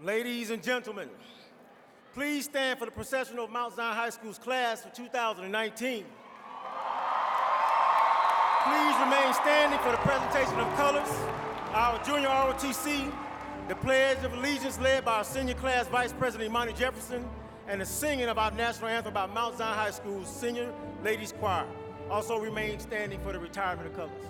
Ladies and gentlemen, please stand for the procession of Mount Zion High School's class for 2019. Please remain standing for the presentation of colors, our junior ROTC, the Pledge of Allegiance led by our senior class Vice President Imani Jefferson, and the singing of our national anthem by Mount Zion High School's senior ladies choir. Also remain standing for the retirement of colors.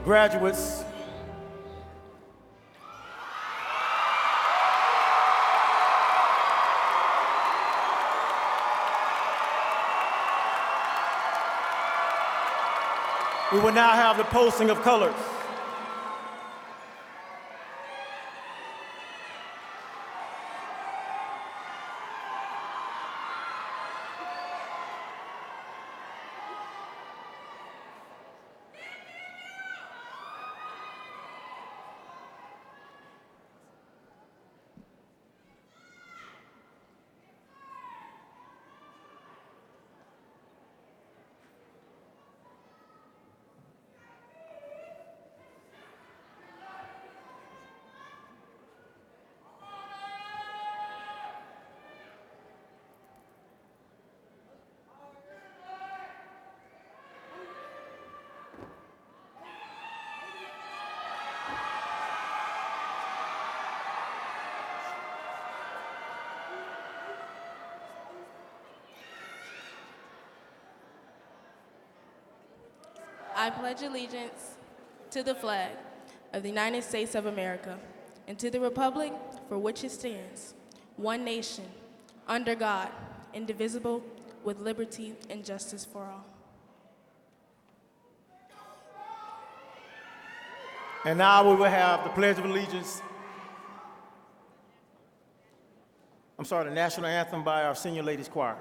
Graduates, we will now have the posting of colors. I pledge allegiance to the flag of the United States of America and to the republic for which it stands, one nation, under God, indivisible, with liberty and justice for all. And now we will have the Pledge of Allegiance. The national anthem by our senior ladies choir.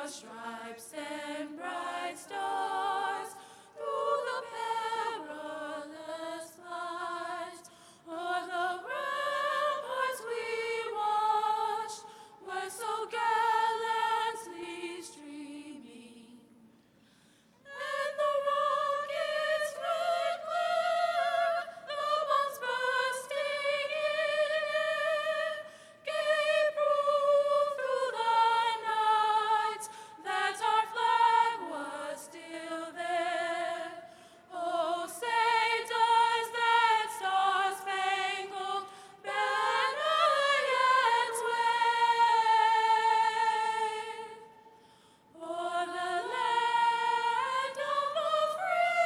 Stripes and bright stars through the perilous fight, o'er the ramparts we watched were so gallantly streaming, and the rockets' red glare, the bombs bursting in air, gave proof through the night that our flag was still there. Oh, say does that star-spangled banner yet wave o'er the land of the free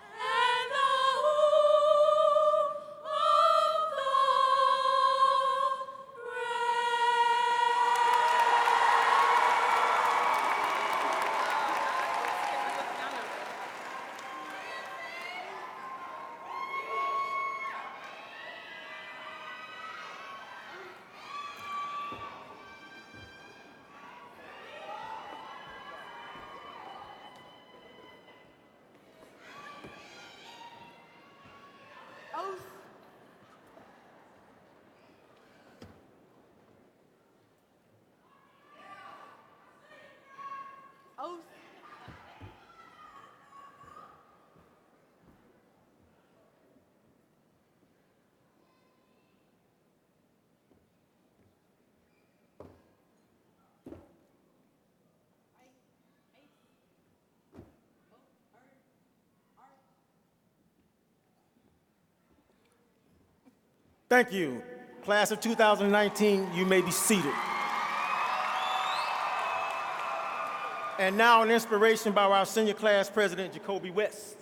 and the home of the Thank you. Class of 2019, you may be seated. And now an inspiration by our senior class president, Jacoby West.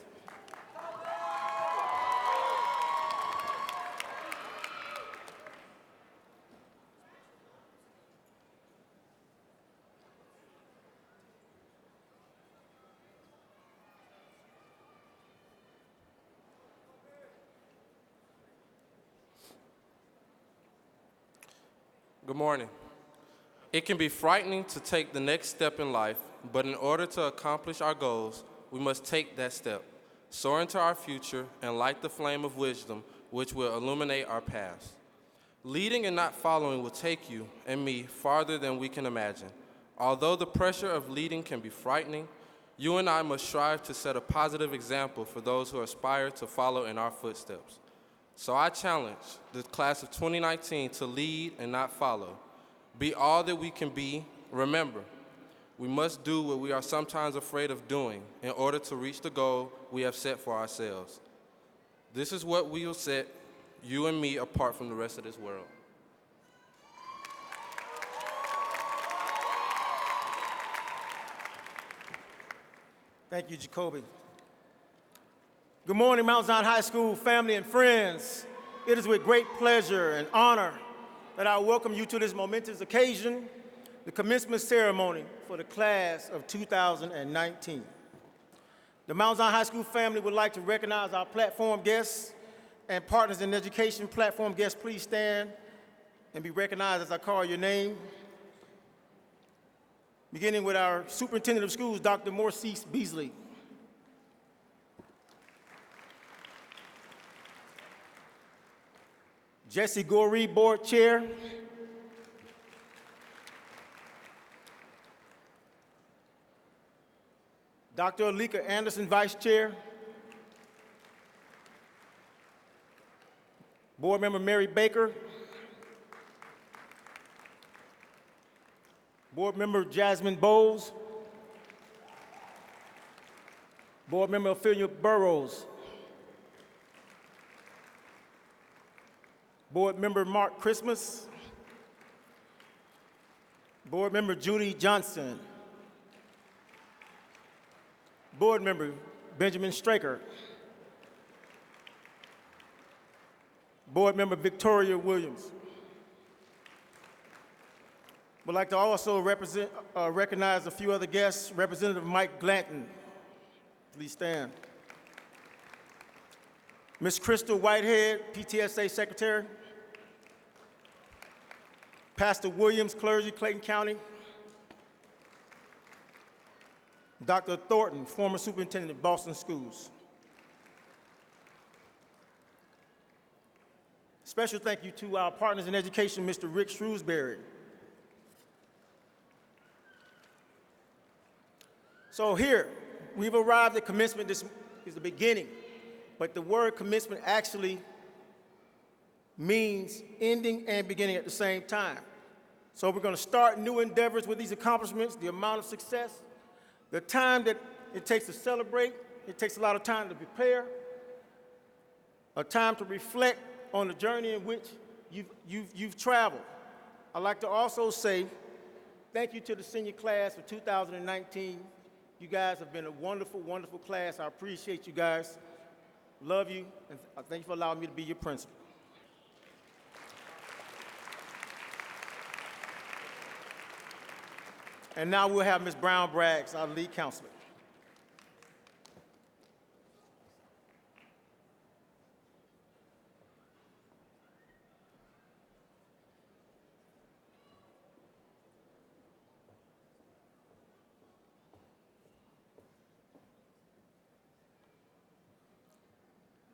Good morning. It can be frightening to take the next step in life, but in order to accomplish our goals, we must take that step, soar into our future, and light the flame of wisdom which will illuminate our paths. Leading and not following will take you and me farther than we can imagine. Although the pressure of leading can be frightening, you and I must strive to set a positive example for those who aspire to follow in our footsteps. So I challenge the class of 2019 to lead and not follow. Be all that we can be. Remember, we must do what we are sometimes afraid of doing in order to reach the goal we have set for ourselves. This is what will set you and me apart from the rest of this world. Thank you, Jacoby. Good morning, Mount Zion High School family and friends. It is with great pleasure and honor that I welcome you to this momentous occasion, the commencement ceremony for the class of 2019. The Mount Zion High School family would like to recognize our platform guests and partners in education. Platform guests, please stand and be recognized as I call your name. Beginning with our Superintendent of Schools, Dr. Morcease Beasley. Jesse Goree, Board Chair. Dr. Alika Anderson, Vice Chair. Board Member Mary Baker. Board Member Jasmine Bowles. Board Member Ophelia Burrows. Board Member Mark Christmas. Board Member Judy Johnson. Board Member Benjamin Straker. Board Member Victoria Williams. Would like to also recognize a few other guests. Representative Mike Glanton, please stand. Ms. Crystal Whitehead, PTSA Secretary. Pastor Williams, clergy, Clayton County. Dr. Thornton, former superintendent of Boston Schools. Special thank you to our partners in education, Mr. Rick Shrewsbury. So here, we've arrived at commencement. This is the beginning, but the word commencement actually means ending and beginning at the same time. So we're going to start new endeavors with these accomplishments, the amount of success, the time that it takes to celebrate. It takes a lot of time to prepare, a time to reflect on the journey in which you've traveled. I'd like to also say thank you to the senior class of 2019. You guys have been a wonderful, wonderful class. I appreciate you guys. Love you, and thank you for allowing me to be your principal. And now we'll have Ms. Brown Braggs, our lead counselor.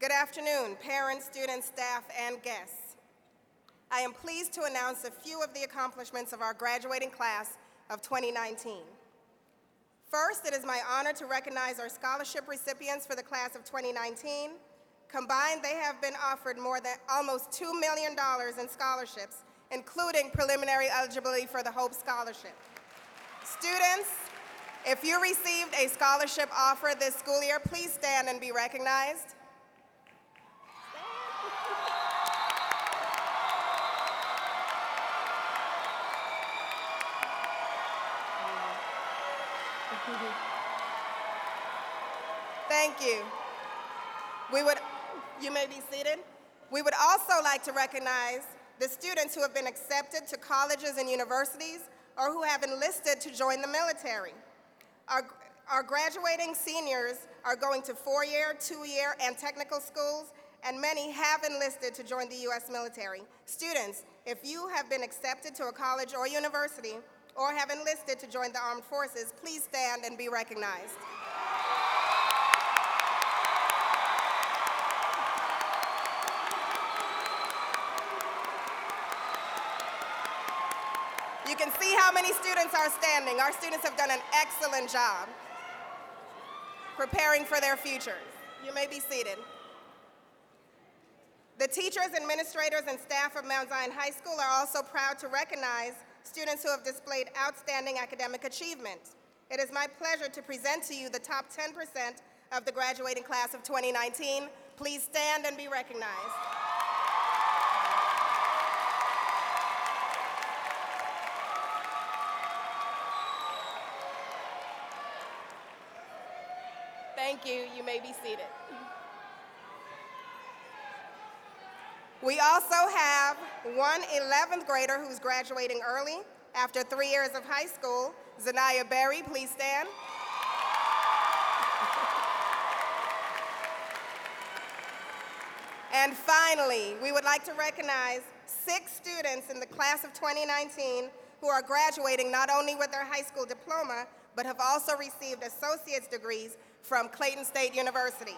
Good afternoon, parents, students, staff, and guests. I am pleased to announce a few of the accomplishments of our graduating class of 2019. First, it is my honor to recognize our scholarship recipients for the class of 2019. Combined, they have been offered more than almost $2 million in scholarships, including preliminary eligibility for the Hope Scholarship. Students, if you received a scholarship offer this school year, please stand and be recognized. Thank you. You may be seated. We would also like to recognize the students who have been accepted to colleges and universities or who have enlisted to join the military. Our graduating seniors are going to four-year, two-year, and technical schools, and many have enlisted to join the U.S. military. Students, if you have been accepted to a college or university or have enlisted to join the armed forces, please stand and be recognized. You can see how many students are standing. Our students have done an excellent job preparing for their futures. You may be seated. The teachers, administrators, and staff of Mount Zion High School are also proud to recognize students who have displayed outstanding academic achievement. It is my pleasure to present to you the top 10% of the graduating class of 2019. Please stand and be recognized. Thank you. You may be seated. We also have one 11th grader who's graduating early after 3 years of high school. Zanaya Berry, please stand. And finally, we would like to recognize 6 students in the class of 2019 who are graduating not only with their high school diploma, but have also received associate's degrees from Clayton State University.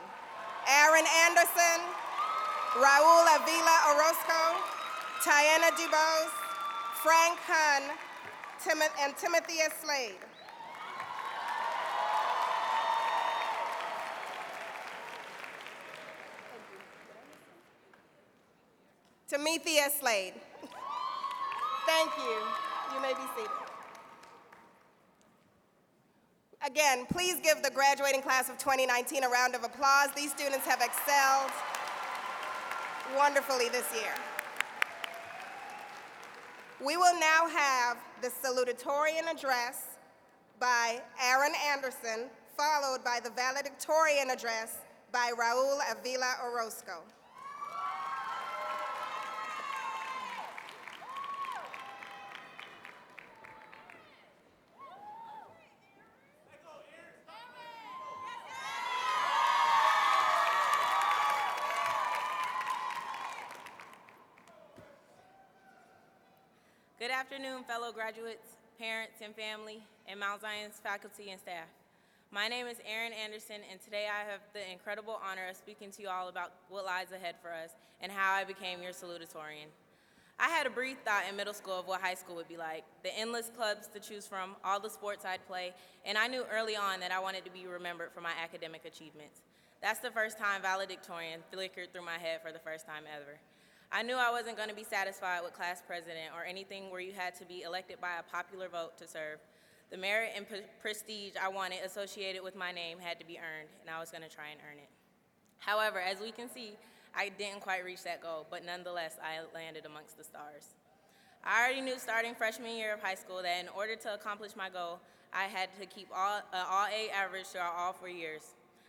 Aaron Anderson, Raul Avila Orozco, Tiana Dubose, Frank Hun, and Timothy Slade. Timothy Slade. Thank you. You may be seated. Again, please give the graduating class of 2019 a round of applause. These students have excelled wonderfully this year. We will now have the salutatorian address by Aaron Anderson, followed by the valedictorian address by Raul Avila Orozco. Good afternoon, fellow graduates, parents, and family, and Mount Zion's faculty and staff. My name is Aaron Anderson, and today I have the incredible honor of speaking to you all about what lies ahead for us and how I became your salutatorian. I had a brief thought in middle school of what high school would be like, the endless clubs to choose from, all the sports I'd play, and I knew early on that I wanted to be remembered for my academic achievements. That's the first time valedictorian flickered through my head for the first time ever. I knew I wasn't going to be satisfied with class president or anything where you had to be elected by a popular vote to serve. The merit and prestige I wanted associated with my name had to be earned, and I was going to try and earn it. However, as we can see, I didn't quite reach that goal, but nonetheless, I landed amongst the stars. I already knew starting freshman year of high school that in order to accomplish my goal, I had to keep all A average throughout all 4 years.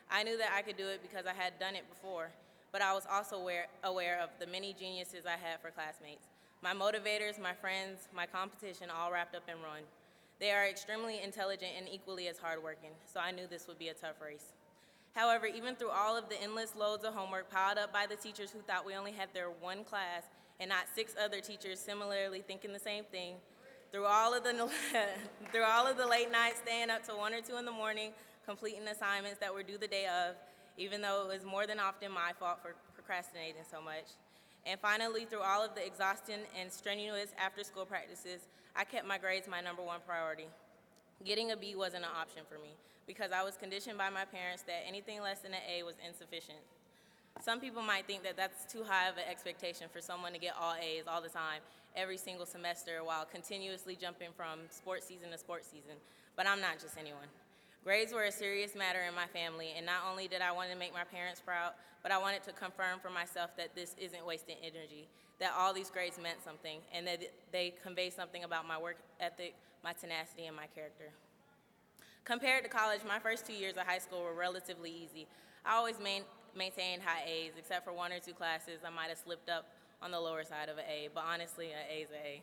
I knew that I could do it because I had done it before, but I was also aware of the many geniuses I had for classmates. My motivators, my friends, my competition, all wrapped up in one. They are extremely intelligent and equally as hardworking, so I knew this would be a tough race. However, even through all of the endless loads of homework piled up by the teachers who thought we only had their one class and not 6 other teachers similarly thinking the same thing, through all of the late nights staying up till 1 or 2 in the morning, completing assignments that were due the day of, even though it was more than often my fault for procrastinating so much. And finally, through all of the exhausting and strenuous after-school practices, I kept my grades my #1 priority. Getting a B wasn't an option for me because I was conditioned by my parents that anything less than an A was insufficient. Some people might think that that's too high of an expectation for someone to get all A's all the time, every single semester, while continuously jumping from sports season to sports season, but I'm not just anyone. Grades were a serious matter in my family, and not only did I want to make my parents proud, but I wanted to confirm for myself that this isn't wasted energy, that all these grades meant something, and that they convey something about my work ethic, my tenacity, and my character. Compared to college, my first 2 years of high school were relatively easy. I always maintained high A's, except for 1 or 2 classes I might have slipped up on the lower side of an A, but honestly, an A's an A.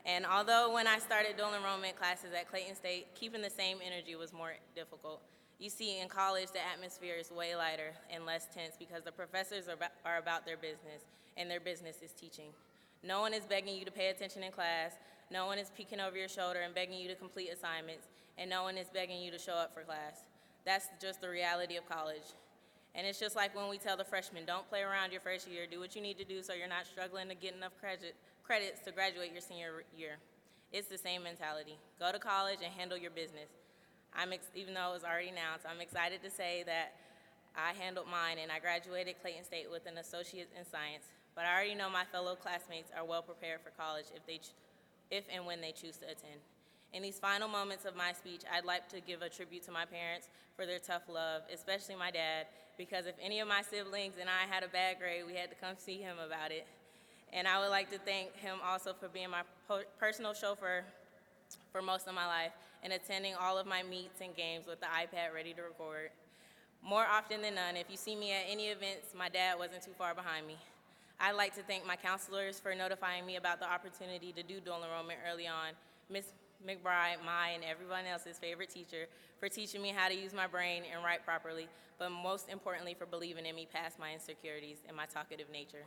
And although when I started dual enrollment classes at Clayton State, keeping the same energy was more difficult. You see, in college, the atmosphere is way lighter and less tense because the professors are about their business, and their business is teaching. No one is begging you to pay attention in class, no one is peeking over your shoulder and begging you to complete assignments, and no one is begging you to show up for class. That's just the reality of college. And it's just like when we tell the freshmen, don't play around your first year, do what you need to do so you're not struggling to get enough credits to graduate your senior year. It's the same mentality. Go to college and handle your business. Even though it's already announced, I'm excited to say that I handled mine and I graduated Clayton State with an associate in science. But I already know my fellow classmates are well prepared for college if and when they choose to attend. In these final moments of my speech, I'd like to give a tribute to my parents for their tough love, especially my dad, because if any of my siblings and I had a bad grade, we had to come see him about it. And I would like to thank him also for being my personal chauffeur for most of my life and attending all of my meets and games with the iPad ready to record. More often than none, if you see me at any events, my dad wasn't too far behind me. I'd like to thank my counselors for notifying me about the opportunity to do dual enrollment early on, Ms. McBride, and everyone else's favorite teacher, for teaching me how to use my brain and write properly, but most importantly for believing in me past my insecurities and my talkative nature.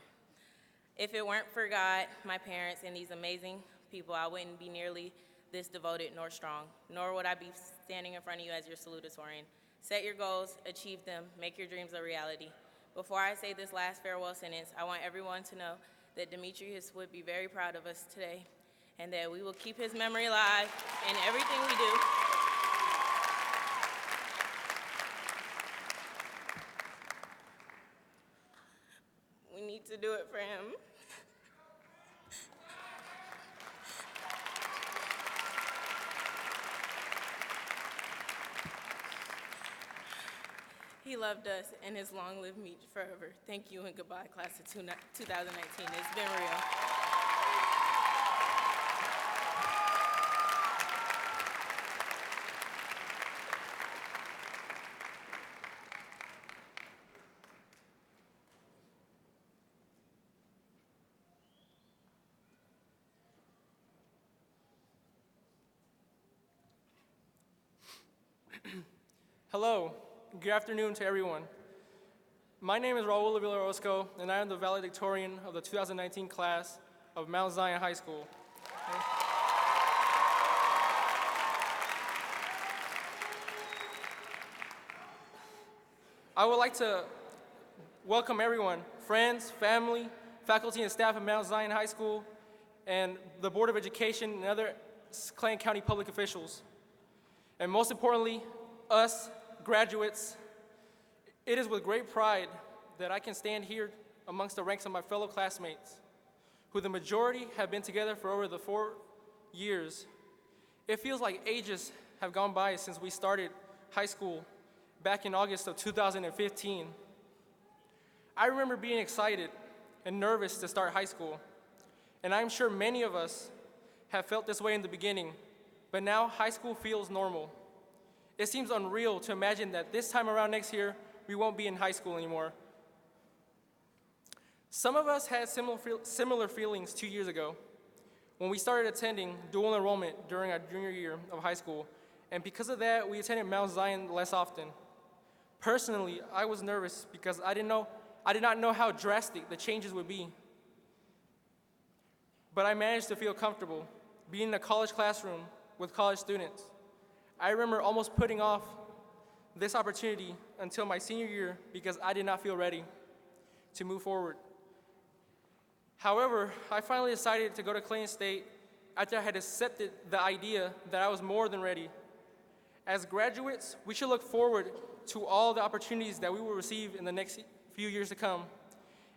If it weren't for God, my parents, and these amazing people, I wouldn't be nearly this devoted nor strong, nor would I be standing in front of you as your salutatorian. Set your goals, achieve them, make your dreams a reality. Before I say this last farewell sentence, I want everyone to know that Demetrius would be very proud of us today and that we will keep his memory alive in everything we do. We need to do it for him. He loved us, and his long live me forever. Thank you and goodbye, class of 2019. It's been real. Hello, good afternoon to everyone. My name is Raul Villarosco, and I am the valedictorian of the 2019 class of Mount Zion High School. I would like to welcome everyone, friends, family, faculty, and staff of Mount Zion High School, and the Board of Education and other Clayton County public officials. And most importantly, us, graduates. It is with great pride that I can stand here amongst the ranks of my fellow classmates, who the majority have been together for over the 4 years. It feels like ages have gone by since we started high school back in August of 2015. I remember being excited and nervous to start high school, and I'm sure many of us have felt this way in the beginning, but now high school feels normal. It seems unreal to imagine that this time around next year, we won't be in high school anymore. Some of us had similar feelings 2 years ago when we started attending dual enrollment during our junior year of high school, and because of that, we attended Mount Zion less often. Personally, I was nervous because I did not know how drastic the changes would be. But I managed to feel comfortable being in a college classroom with college students. I remember almost putting off this opportunity until my senior year because I did not feel ready to move forward. However, I finally decided to go to Clayton State after I had accepted the idea that I was more than ready. As graduates, we should look forward to all the opportunities that we will receive in the next few years to come,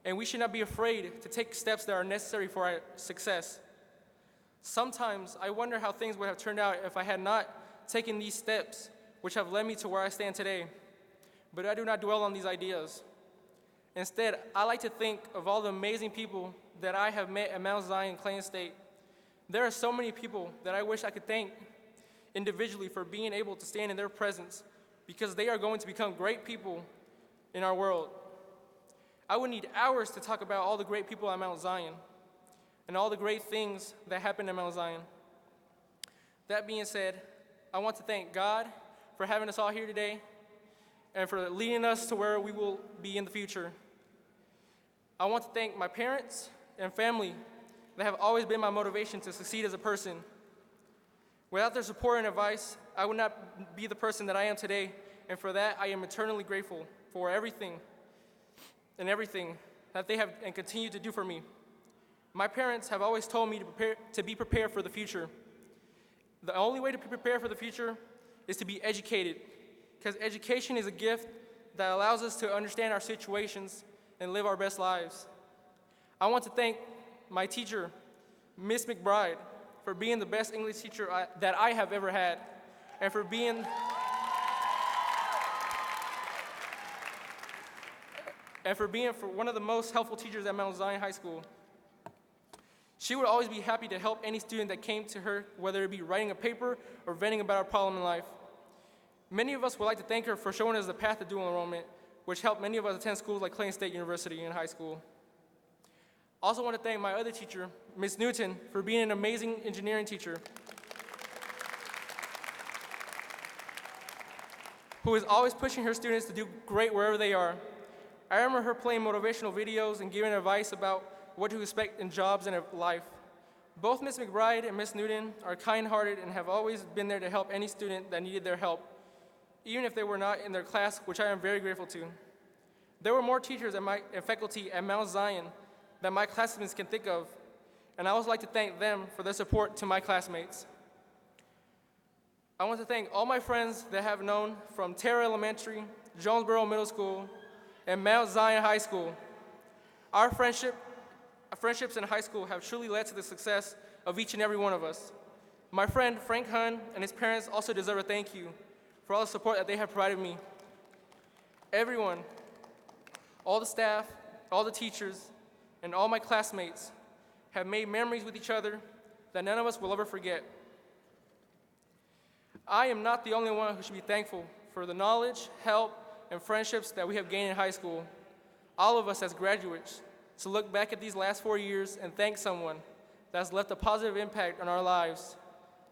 and we should not be afraid to take steps that are necessary for our success. Sometimes I wonder how things would have turned out if I had not taken these steps, which have led me to where I stand today. But I do not dwell on these ideas. Instead, I like to think of all the amazing people that I have met at Mount Zion Clayton State. There are so many people that I wish I could thank individually for being able to stand in their presence, because they are going to become great people in our world. I would need hours to talk about all the great people at Mount Zion and all the great things that happen at Mount Zion. That being said, I want to thank God for having us all here today and for leading us to where we will be in the future. I want to thank my parents and family that have always been my motivation to succeed as a person. Without their support and advice, I would not be the person that I am today, and for that, I am eternally grateful for everything that they have and continue to do for me. My parents have always told me to be prepared for the future, The only way to prepare for the future is to be educated, because education is a gift that allows us to understand our situations and live our best lives. I want to thank my teacher, Miss McBride, for being the best English teacher that I have ever had, and for being for one of the most helpful teachers at Mount Zion High School. She would always be happy to help any student that came to her, whether it be writing a paper or venting about a problem in life. Many of us would like to thank her for showing us the path to dual enrollment, which helped many of us attend schools like Clayton State University in high school. I also want to thank my other teacher, Ms. Newton, for being an amazing engineering teacher who is always pushing her students to do great wherever they are. I remember her playing motivational videos and giving advice about what to expect in jobs and in life. Both Ms. McBride and Ms. Newton are kind-hearted and have always been there to help any student that needed their help, even if they were not in their class, which I am very grateful to. There were more teachers and faculty at Mount Zion that my classmates can think of, and I would like to thank them for their support to my classmates. I want to thank all my friends that I have known from Terra Elementary, Jonesboro Middle School, and Mount Zion High School. Our friendships in high school have truly led to the success of each and every one of us. My friend Frank Hunn and his parents also deserve a thank you for all the support that they have provided me. Everyone, all the staff, all the teachers, and all my classmates have made memories with each other that none of us will ever forget. I am not the only one who should be thankful for the knowledge, help, and friendships that we have gained in high school. All of us as graduates to look back at these last 4 years and thank someone that's left a positive impact on our lives.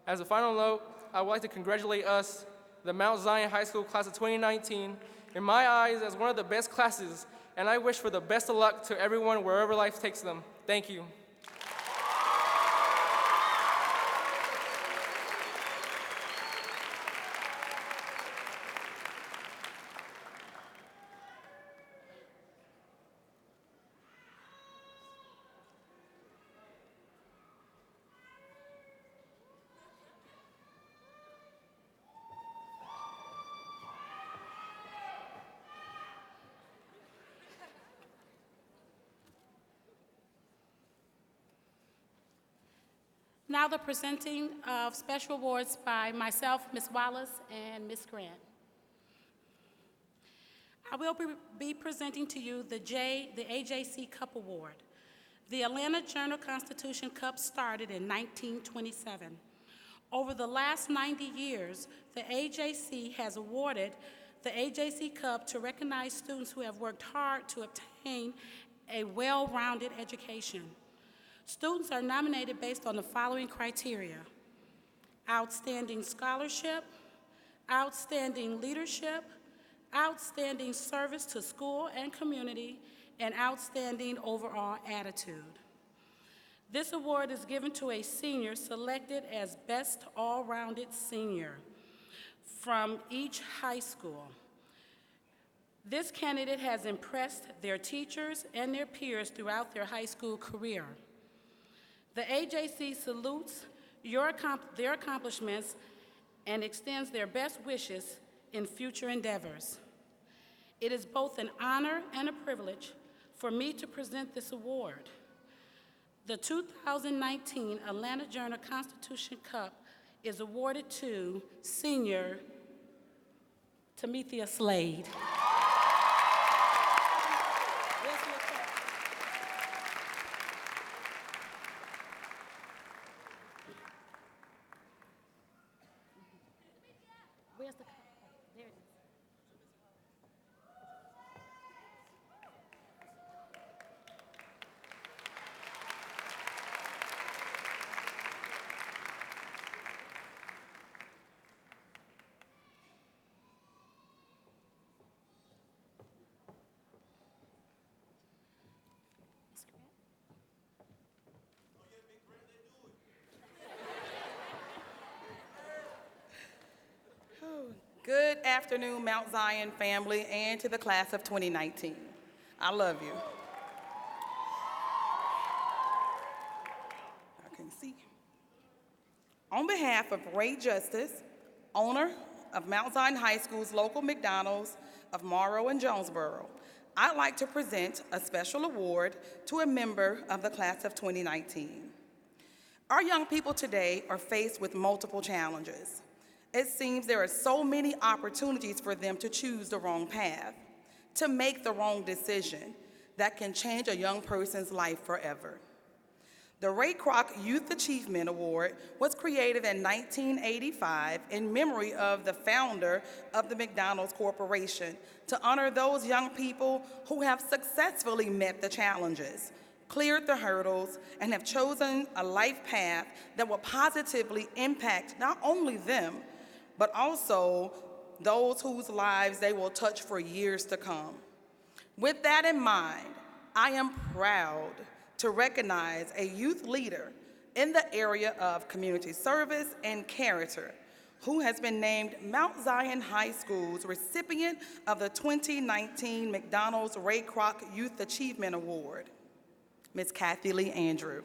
As a final note, I would like to congratulate us, the Mount Zion High School class of 2019, in my eyes as one of the best classes, and I wish for the best of luck to everyone wherever life takes them. Thank you. Now the presenting of special awards by myself, Ms. Wallace, and Ms. Grant. I will be presenting to you the AJC Cup Award. The Atlanta Journal-Constitution Cup started in 1927. Over the last 90 years, the AJC has awarded the AJC Cup to recognize students who have worked hard to obtain a well-rounded education. Students are nominated based on the following criteria: outstanding scholarship, outstanding leadership, outstanding service to school and community, and outstanding overall attitude. This award is given to a senior selected as best all-rounded senior from each high school. This candidate has impressed their teachers and their peers throughout their high school career. The AJC salutes their accomplishments and extends their best wishes in future endeavors. It is both an honor and a privilege for me to present this award. The 2019 Atlanta Journal-Constitution Cup is awarded to Senior Tamithia Slade. Where's the cup? There it is. Good afternoon, Mount Zion family, and to the class of 2019. I love you. I can see. On behalf of Ray Justice, owner of Mount Zion High School's local McDonald's of Morrow and Jonesboro, I'd like to present a special award to a member of the class of 2019. Our young people today are faced with multiple challenges. It seems there are so many opportunities for them to choose the wrong path, to make the wrong decision that can change a young person's life forever. The Ray Kroc Youth Achievement Award was created in 1985 in memory of the founder of the McDonald's Corporation to honor those young people who have successfully met the challenges, cleared the hurdles, and have chosen a life path that will positively impact not only them, but also those whose lives they will touch for years to come. With that in mind, I am proud to recognize a youth leader in the area of community service and character who has been named Mount Zion High School's recipient of the 2019 McDonald's Ray Kroc Youth Achievement Award, Ms. Kathy Lee Andrew.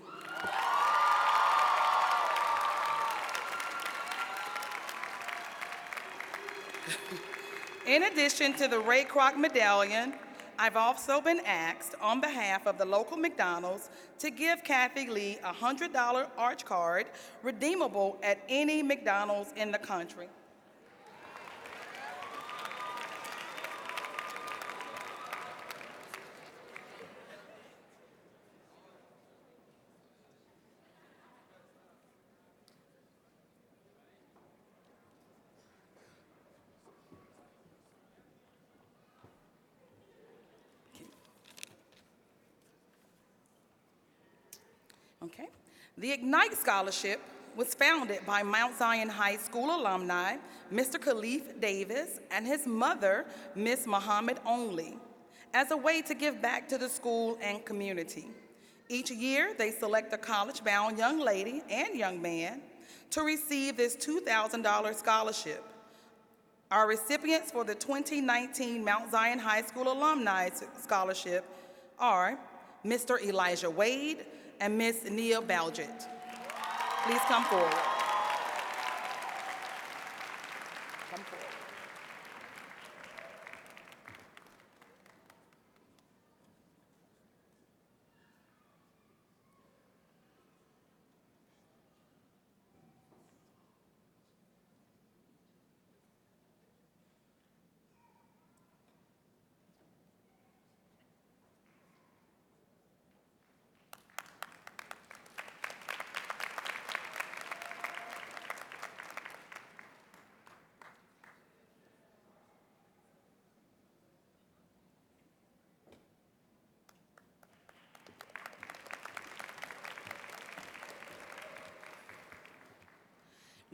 In addition to the Ray Kroc medallion, I've also been asked on behalf of the local McDonald's to give Kathy Lee a $100 arch card redeemable at any McDonald's in the country. Okay. The Ignite Scholarship was founded by Mount Zion High School alumni, Mr. Khalif Davis, and his mother, Miss Muhammad Only, as a way to give back to the school and community. Each year, they select a college-bound young lady and young man to receive this $2,000 scholarship. Our recipients for the 2019 Mount Zion High School Alumni Scholarship are Mr. Elijah Wade and Miss Nia Balgett. Please come forward. Come forward.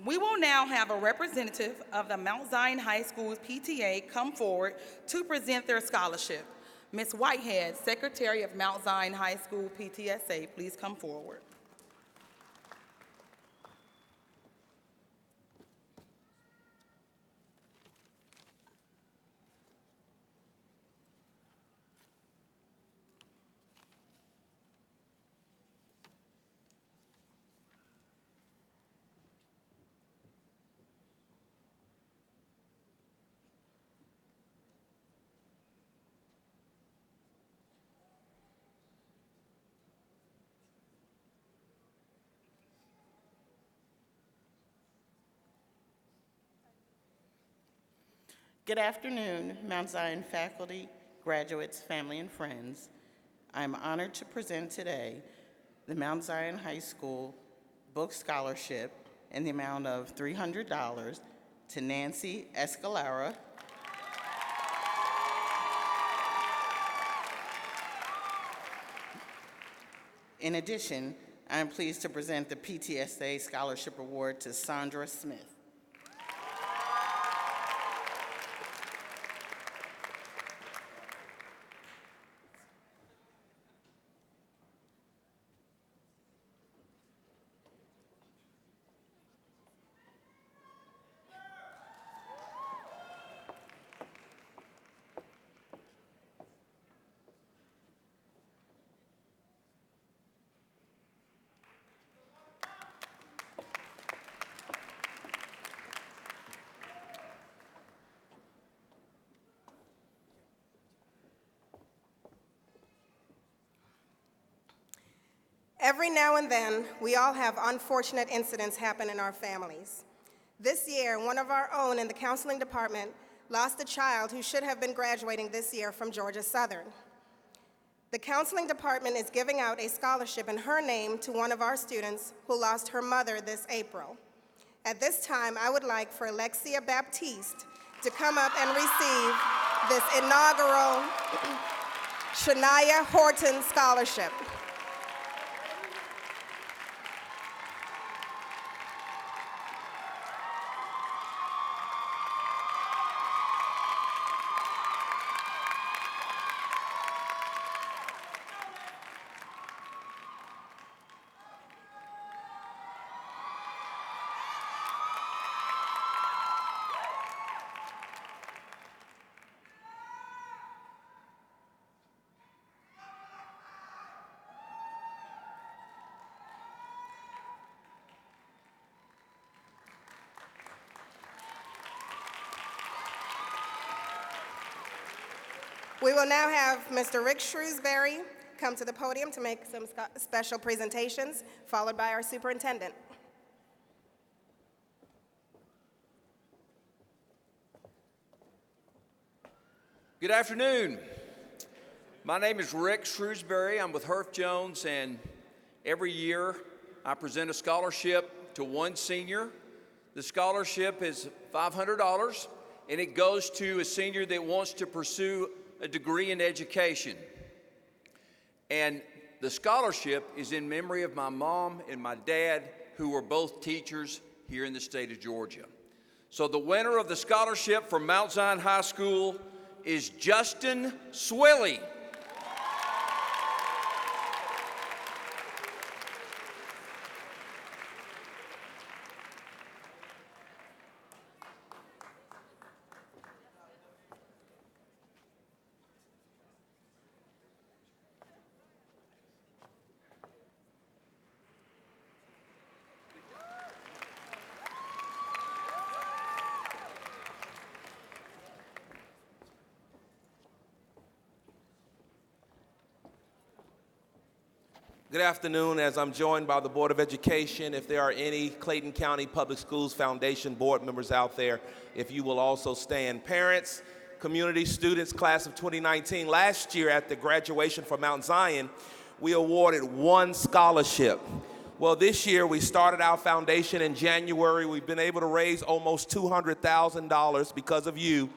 We will now have a representative of the Mount Zion High School's PTA come forward to present their scholarship. Ms. Whitehead, Secretary of Mount Zion High School PTSA, please come forward. Good afternoon, Mount Zion faculty, graduates, family, and friends. I'm honored to present today the Mount Zion High School Book Scholarship in the amount of $300 to Nancy Escalara, in addition, I am pleased to present the PTSA Scholarship Award to Sandra Smith. Every now and then, we all have unfortunate incidents happen in our families. This year, one of our own in the counseling department lost a child who should have been graduating this year from Georgia Southern. The counseling department is giving out a scholarship in her name to one of our students who lost her mother this April. At this time, I would like for Alexia Baptiste to come up and receive this inaugural Shania Horton Scholarship. We will now have Mr. Rick Shrewsbury come to the podium to make some special presentations, followed by our superintendent. Good afternoon. My name is Rick Shrewsbury. I'm with Herff Jones, and every year I present a scholarship to one senior. The scholarship is $500, and it goes to a senior that wants to pursue a degree in education. And the scholarship is in memory of my mom and my dad, who were both teachers here in the state of Georgia. So the winner of the scholarship from Mount Zion High School is Justin Swilly. Good afternoon. As I'm joined by the Board of Education, if there are any Clayton County Public Schools Foundation board members out there, if you will also stand. Parents, community students, class of 2019, last year at the graduation for Mount Zion, we awarded one scholarship. Well, this year we started our foundation in January. We've been able to raise almost $200,000 because of you,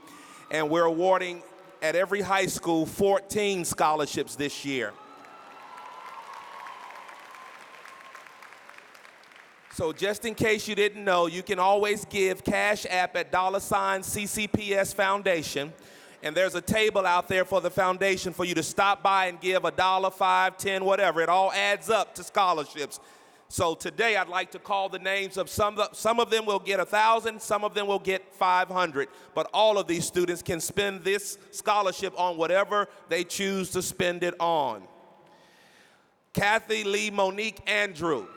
and we're awarding at every high school 14 scholarships this year. So just in case you didn't know, you can always give Cash App at $CCPS Foundation. And there's a table out there for the foundation for you to stop by and give $1, $5, $10, whatever. It all adds up to scholarships. So today I'd like to call the names of some of them will get 1,000, some of them will get 500. But all of these students can spend this scholarship on whatever they choose to spend it on. Kathy Lee Monique Andrew.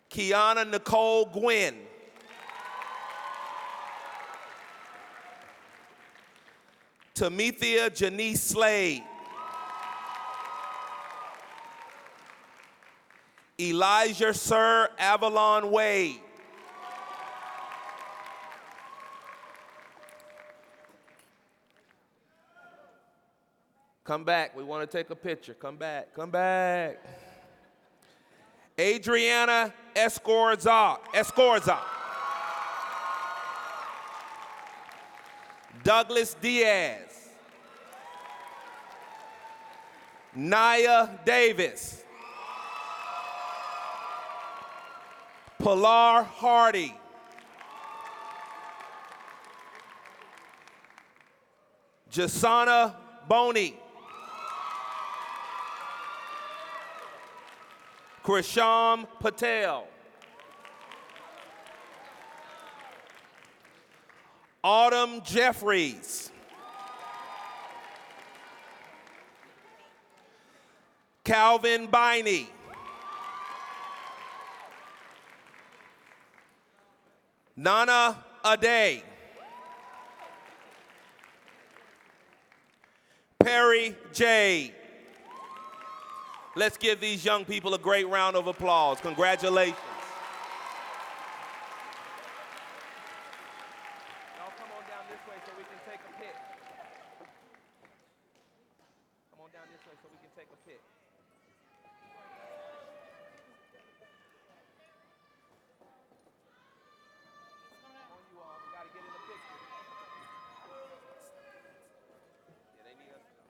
Kiana Nicole Gwynn. Tamithia Janice Slade. Elijah Sir Avalon Wade. Come back. We want to take a picture. Come back. Come back. Adriana Escorza. Douglas Diaz. Naya Davis. Pilar Hardy. Jasana Boney. Krisham Patel. Autumn Jeffries. Calvin Biney. Nana Ade. Perry Jade. Let's give these young people a great round of applause. Congratulations. Y'all come on down this way so we can take a pic. Come on down this way so we can take a pic. Come on, you all. We got to get in the picture. Yeah, they need us to come.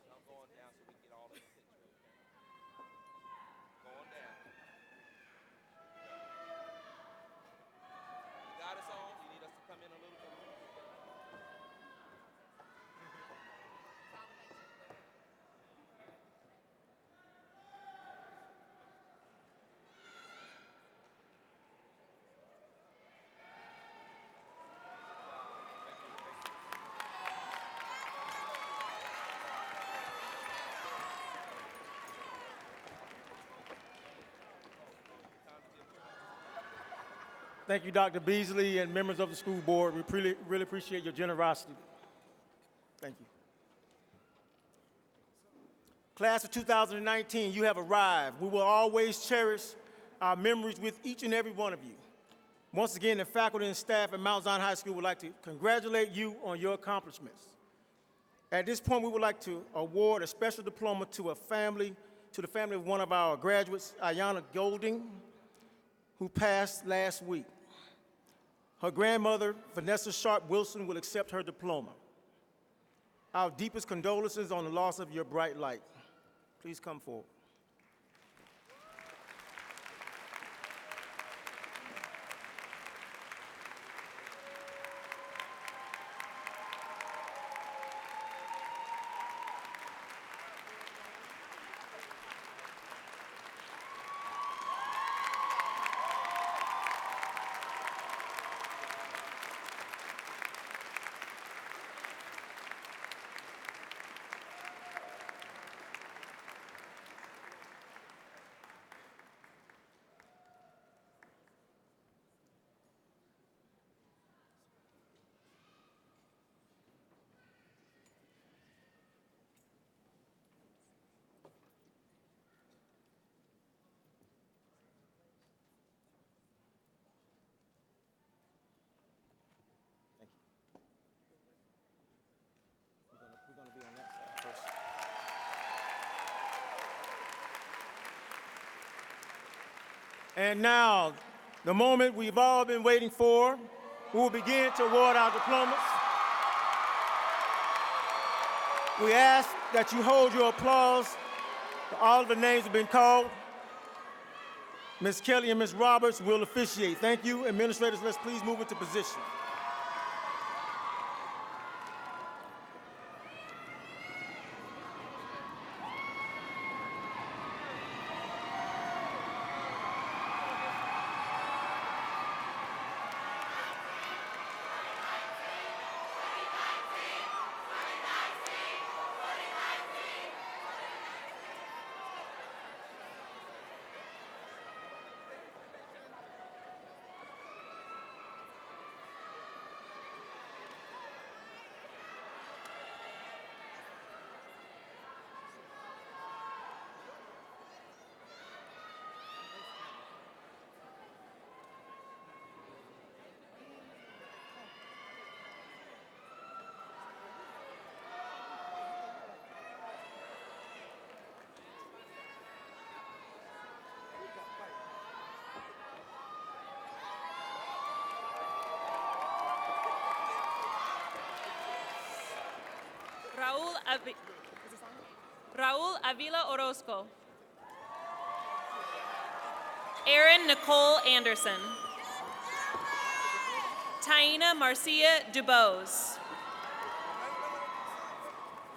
I'm going down so we can get all of the pictures. Going down. You got us on? You need us to come in a little bit? Thank you, Dr. Beasley and members of the school board. We really appreciate your generosity. Thank you. Class of 2019, you have arrived. We will always cherish our memories with each and every one of you. Once again, the faculty and staff at Mount Zion High School would like to congratulate you on your accomplishments. At this point, we would like to award a special diploma to the family of one of our graduates, Ayana Golding, who passed last week. Her grandmother, Vanessa Sharp Wilson, will accept her diploma. Our deepest condolences on the loss of your bright light. Please come forward. We're going to be on that side first. And now, the moment we've all been waiting for, we will begin to award our diplomas. We ask that you hold your applause for all of the names that have been called. Ms. Kelly and Ms. Roberts will officiate. Thank you. Administrators, let's please move into position. Raul Avila Orozco. Erin Nicole Anderson. Taina Marcia Dubose.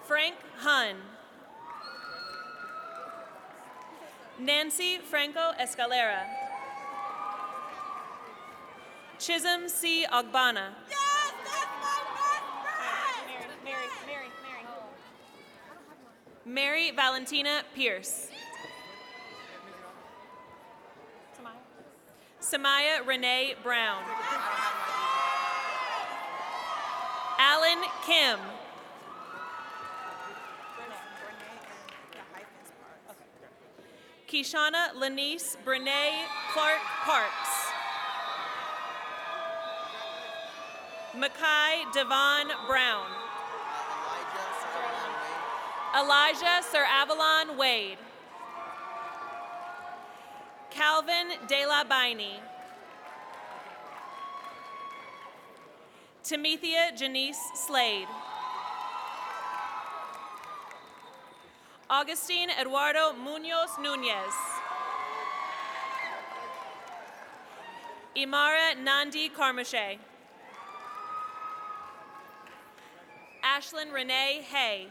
Frank Hun. Nancy Franco Escalera. Chisholm C. Ogbana. Yes, that's my best friend! Mary Valentina Pierce. Samaya Renee Brown. Jalen Kim. Kishana Lanice Brene Clark Parks. Makai Devon Brown. Elijah Sir Avalon Wade. Calvin De La Baini. Timethia Janice Slade. Augustine Eduardo Munoz Nunez. Imara Nandi Carmache. Ashlyn Renee Hay.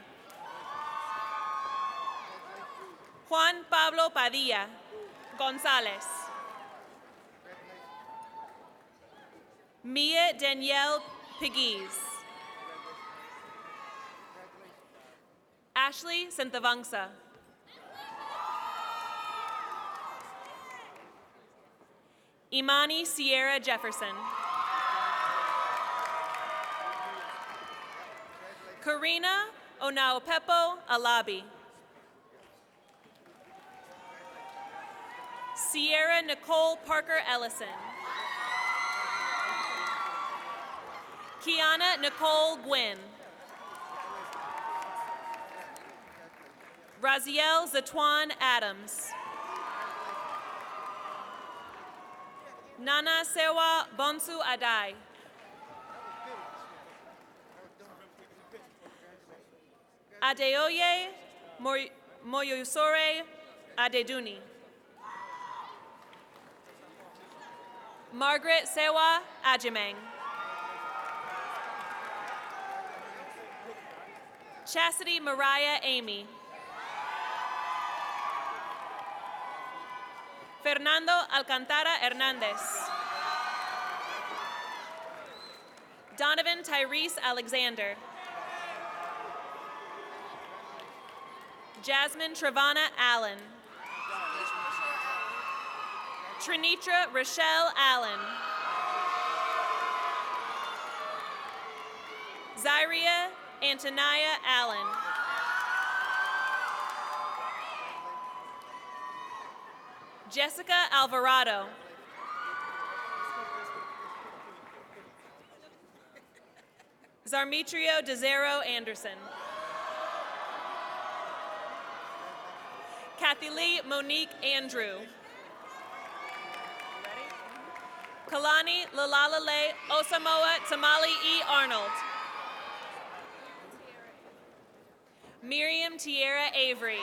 Juan Pablo Padilla Gonzalez. Mia Danielle Pegues. Ashley Santavangsa. Imani Sierra Jefferson. Karina Onaopepo Alabi. Sierra Nicole Parker Ellison. Kiana Nicole Gwynn. Raziel Zatwan Adams. Nana Sewa Bonsu Adai. Adeoye Moyosore Adeduni. Margaret Sewa Ajimeng. Chastity Mariah Amy. Fernando Alcantara Hernandez. Donovan Tyrese Alexander. Jasmine Travana Allen. Trinitra Rochelle Allen. Zyria Antonia Allen. Jessica Alvarado. Zarmitrio DeZero Anderson. Kathy Lee Monique Andrew. Kalani Lalalale Osamoa Tamale E. Arnold. Miriam Tierra Avery.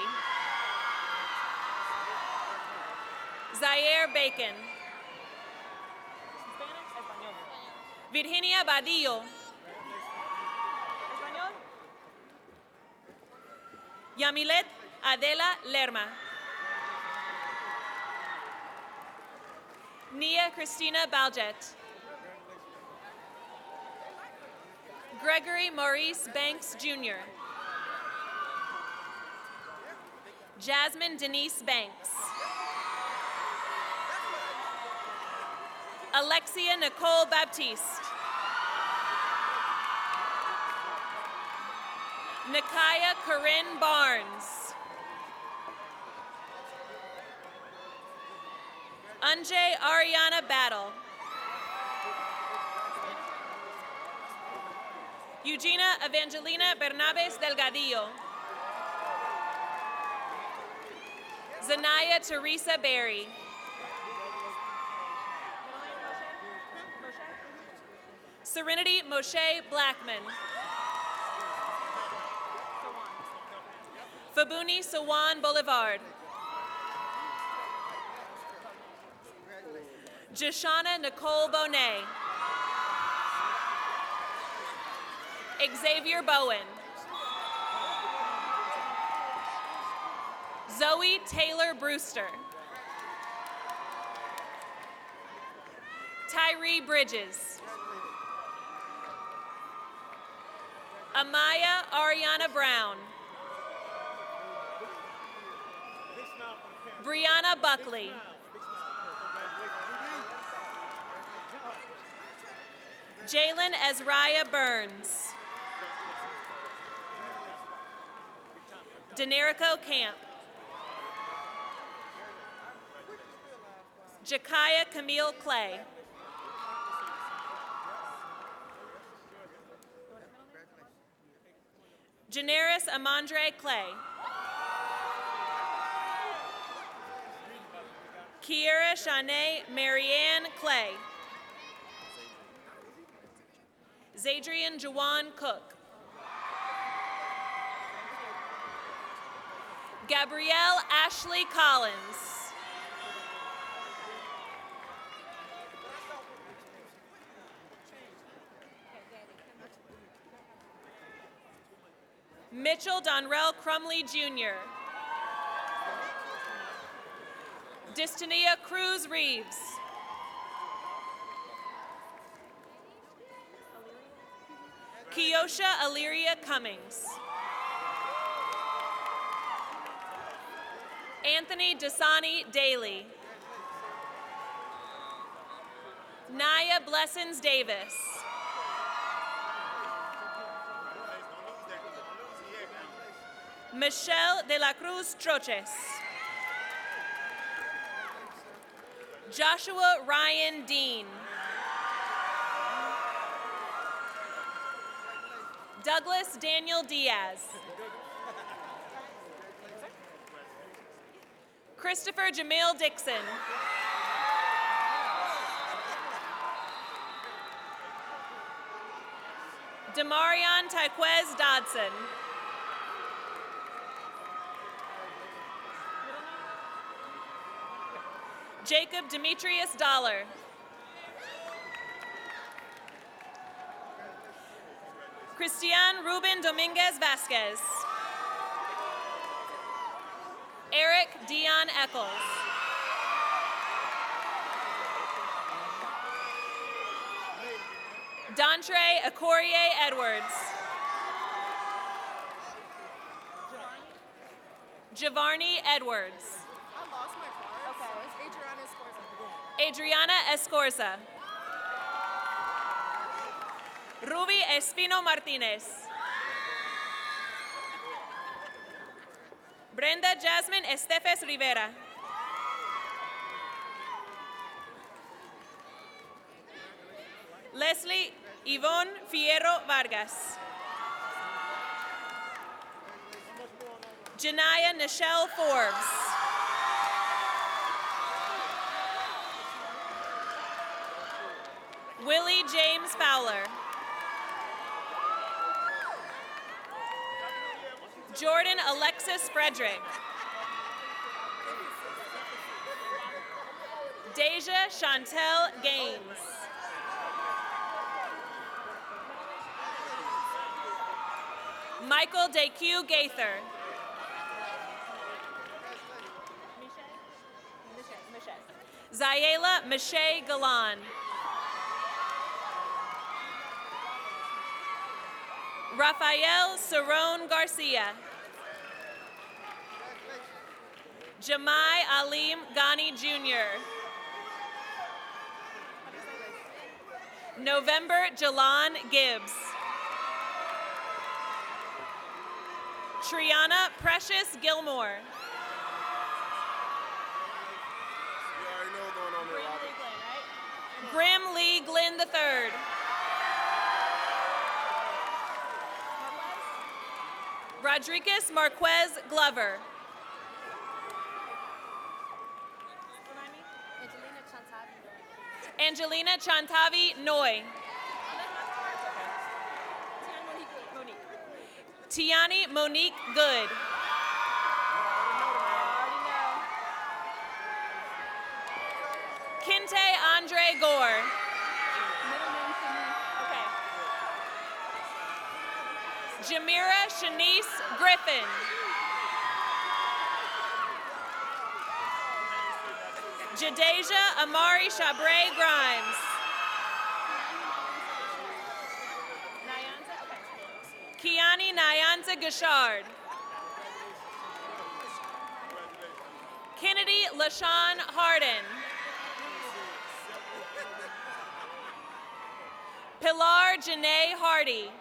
Zaire Bacon. Virginia Badillo. Yamilet Adela Lerma. Nia Christina Baljet. Gregory Maurice Banks Jr. Jasmine Denise Banks. Alexia Nicole Baptiste. Nikaya Corinne Barnes. Anjay Ariana Battle. Eugenia Evangelina Bernabes Delgadillo. Zanaya Teresa Berry. Serenity Moshe Blackman. Fabuni Sawan Boulevard. Jashana Nicole Bonet. Xavier Bowen. Zoe Taylor Brewster. Tyree Bridges. Amaya Ariana Brown. Brianna Buckley. Jalen Ezraiah Burns. Denerico Camp. Jakaya Camille Clay. Janaris Amandre Clay. Kiera Shanae Marianne Clay. Zadrian Jawan Cook. Gabrielle Ashley Collins. Mitchell Donrell Crumley Jr. Destania Cruz Reeves. Kiosha Illyria Cummings. Anthony Dasani Daly. Naya Blessings Davis. Michelle de la Cruz Troches. Joshua Ryan Dean. Douglas Daniel Diaz. Christopher Jamil Dixon. Demarion Tyquez Dodson. Jacob Demetrius Dollar. Christian Ruben Dominguez Vasquez. Eric Dion Eccles. Dontre Acourier Edwards. Javarni Edwards. I lost my card. Okay. It's Adriana Escorza. Adriana Escorza. Ruby Espino Martinez. Brenda Jasmine Estefes Rivera. Leslie Yvonne Fierro Vargas. Janaya Nichelle Forbes. Willie James Fowler. Jordan Alexis Frederick. Deja Chantel Gaines. Michael DeQ Gaither. Zayela Miche Galan. Rafael Cerrone Garcia. Jamai Alim Ghani Jr. November Jalan Gibbs. Triana Precious Gilmore. Grim Lee Glenn III. Rodriguez Marquez Glover. Angelina Chantavi Noy. Tiani Monique Good. Kinte Andre Gore. Jamira Shanice Griffin. Jadeja Amari Chabre Grimes. Kiani Nyanza Gashard. Kennedy LaShawn Harden. Pilar Janae Hardy.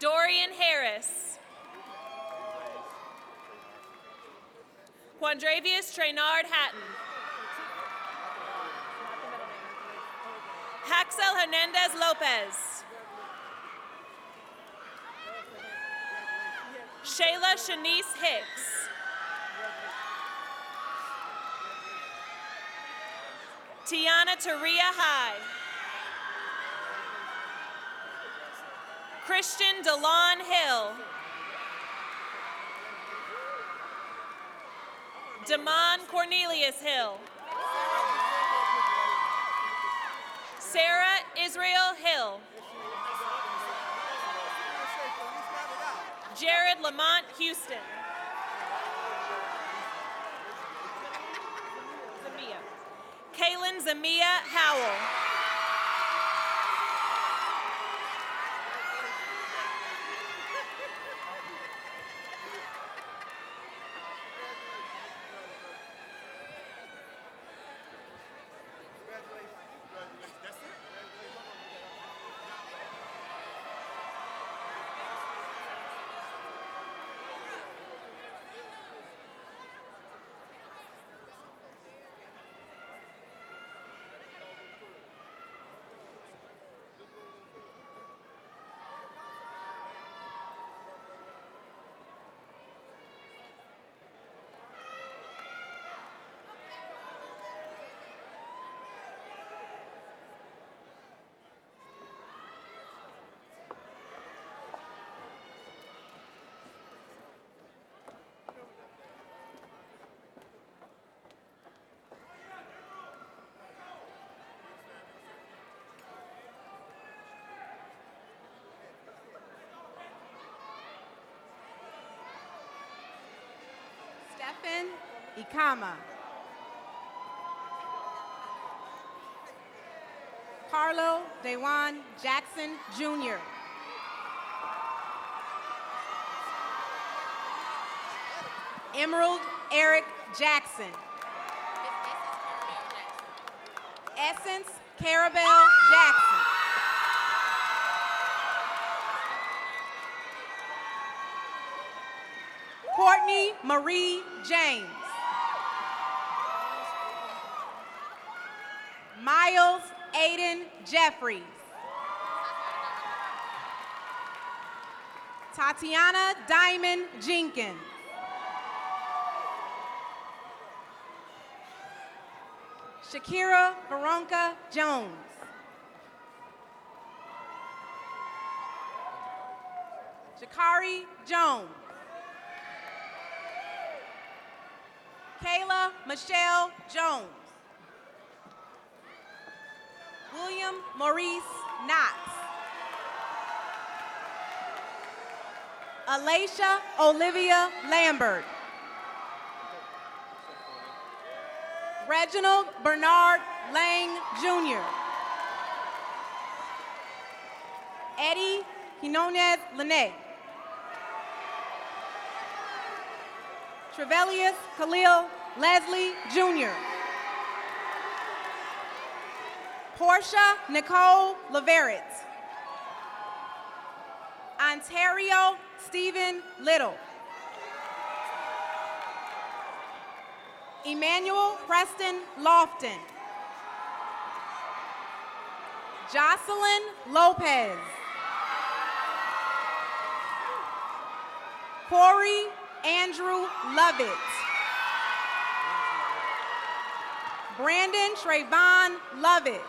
Dorian Harris. Quandravius Traynard Hatton. Haxel Hernandez Lopez. Shayla Shanice Hicks. Tiana Taria High. Christian DeLon Hill. Damon Cornelius Hill. Sarah Israel Hill. Jared Lamont Houston. Kaylin Zamia Howell. Stephen Ikama. Carlo Dewan Jackson, Jr. Emerald Eric Jackson. Essence Carabelle Jackson. Courtney Marie James. Miles Aiden Jeffries. Tatiana Diamond Jenkins. Shakira Veronka Jones. Jakari Jones. Kayla Michelle Jones. William Maurice Knox. Alacia Olivia Lambert. Reginald Bernard Lang, Jr. Eddie Quinones Lene. Trevelius Khalil Leslie, Jr. Portia Nicole Leveritz. Ontario Stephen Little. Emmanuel Preston Lofton. Jocelyn Lopez. Corey Andrew Lovett. Brandon Trayvon Lovett.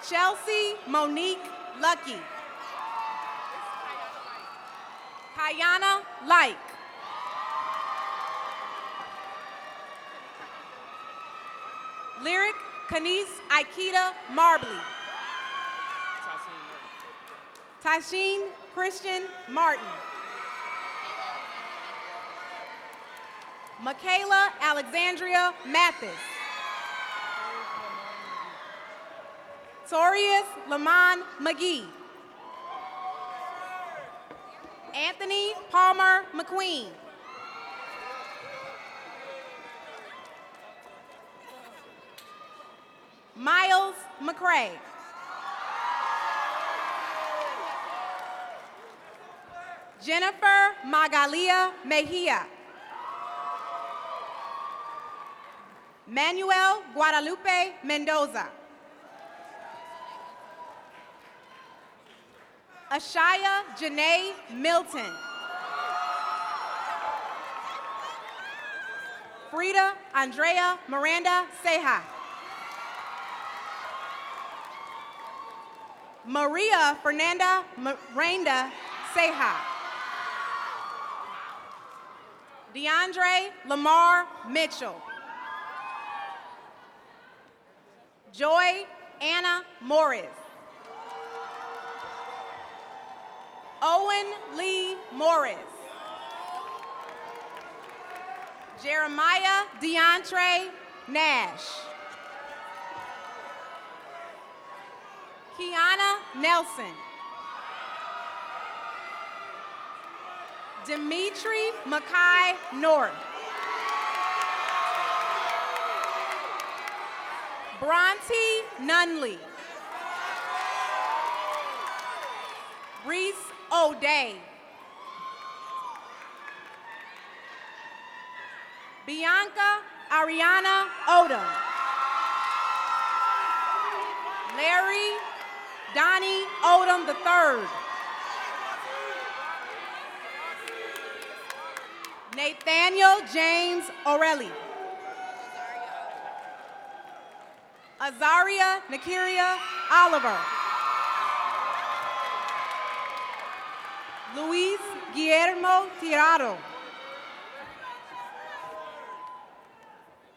Chelsea Monique Lucky. Kayana Like. Lyric Kanice Aikita Marbley. Tasheen Christian Martin. Michaela Alexandria Mathis. Torius Lamont McGee. Anthony Palmer McQueen. Miles McCray. Jennifer Magalia Mejia. Manuel Guadalupe Mendoza. Ashaya Janae Milton. Frida Andrea Miranda Ceja. Maria Fernanda Miranda Ceja. DeAndre Lamar Mitchell. Joy Anna Morris. Owen Lee Morris. Jeremiah DeAndre Nash. Kiana Nelson. Dimitri Mackay North. Bronte Nunley. Reese O'Day. Bianca Ariana Odom. Larry Donnie Odom III. Nathaniel James O'Reilly. Azaria Nakiria Oliver. Luis Guillermo Tirado.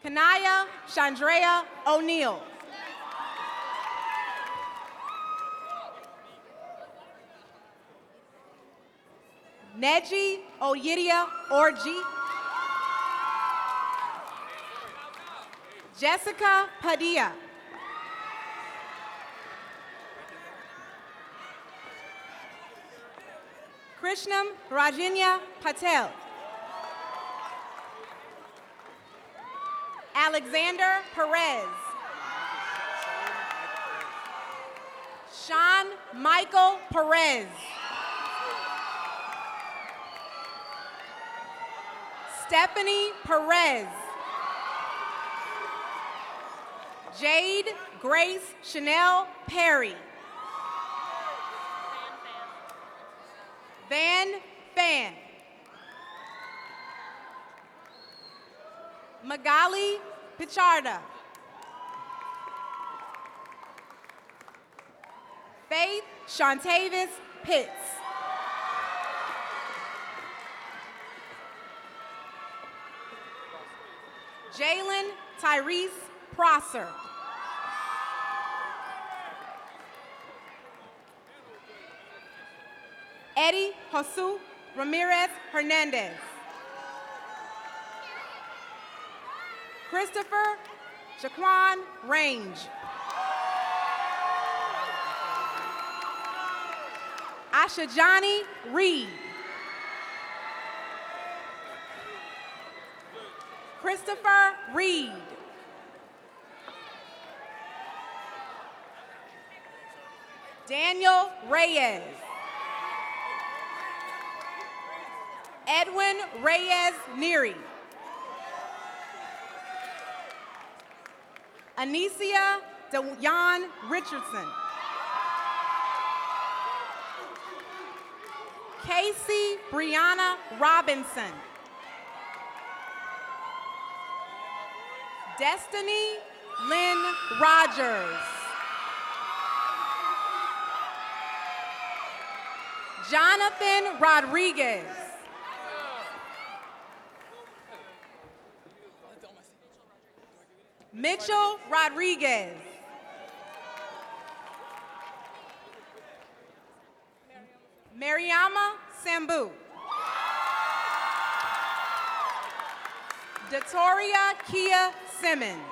Kanaya Chandrea O'Neill. Neji Oyidia Orji. Jessica Padilla. Krishnam Rajinya Patel. Alexander Perez. Sean Michael Perez. Stephanie Perez. Jade Grace Chanel Perry. Van Fan. Magali Picharda. Faith Shantavis Pitts. Jalen Tyrese Prosser. Eddie Josu Ramirez Hernandez. Christopher Jaquan Range. Ashajani Reed. Christopher Reed. Daniel Reyes. Edwin Reyes Neary. Anicia DeJon Richardson. Casey Brianna Robinson. Destiny Lynn Rogers. Jonathan Rodriguez. Mitchell Rodriguez. Mariama Sambu. Datoria Kia Simmons.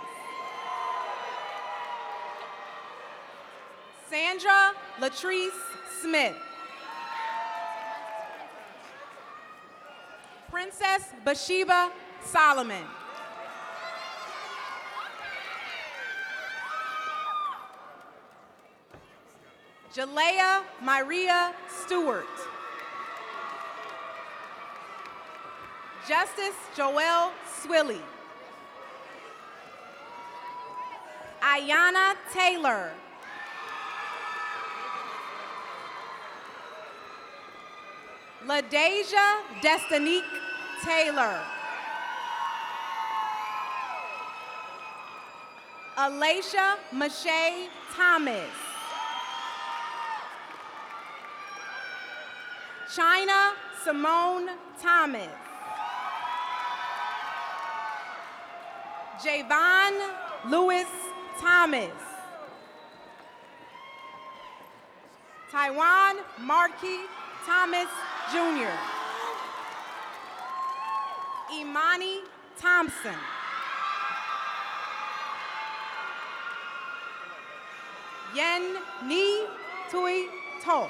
Sandra Latrice Smith. Princess Bathsheba Solomon. Jalea Myria Stewart. Justice Joel Swilly. Ayana Taylor. LaDeja Destinique Taylor. Alacia Mache Thomas. China Simone Thomas. Javon Lewis Thomas. Taiwan Markey Thomas Jr. Imani Thompson. Yen Ni Tui To.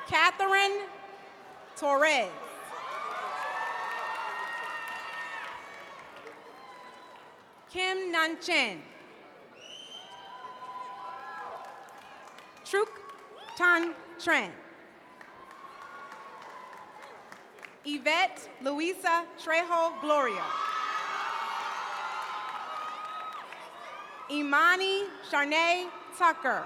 Catherine Torres. Kim Nanchen. Truk Tan Tran. Yvette Luisa Trejo Gloria. Imani Sharnay Tucker.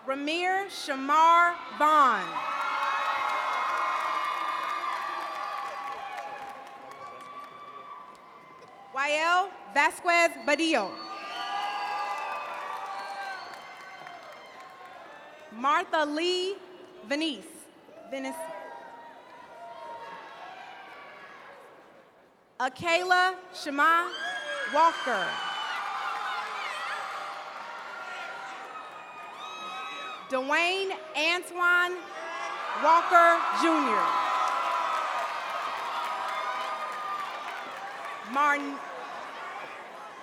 Ramir Shamar Vaughn. Yael Vasquez Badillo. Martha Lee Venice. Akayla Shema Walker. Dwayne Antoine Walker Jr.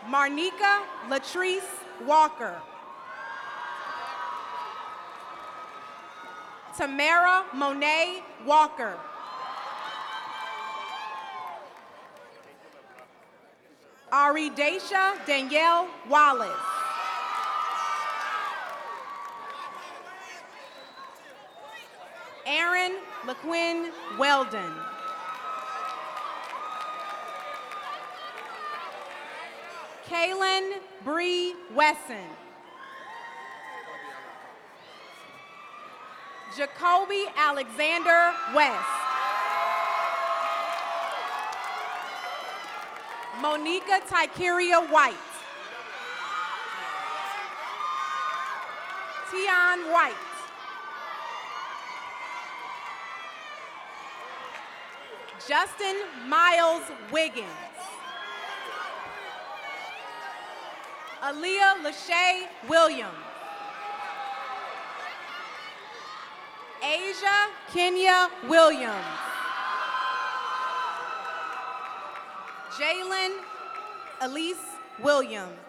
Marnika Latrice Walker. Tamara Monet Walker. Aridasha Danielle Wallace. Aaron LaQuinn Weldon. Kaylin Bree Wesson. Jacoby Alexander West. Monica Tykeria White. Tion White. Justin Miles Wiggins. Aaliyah Lachey Williams. Asia Kenya Williams. Jalen Elise Williams.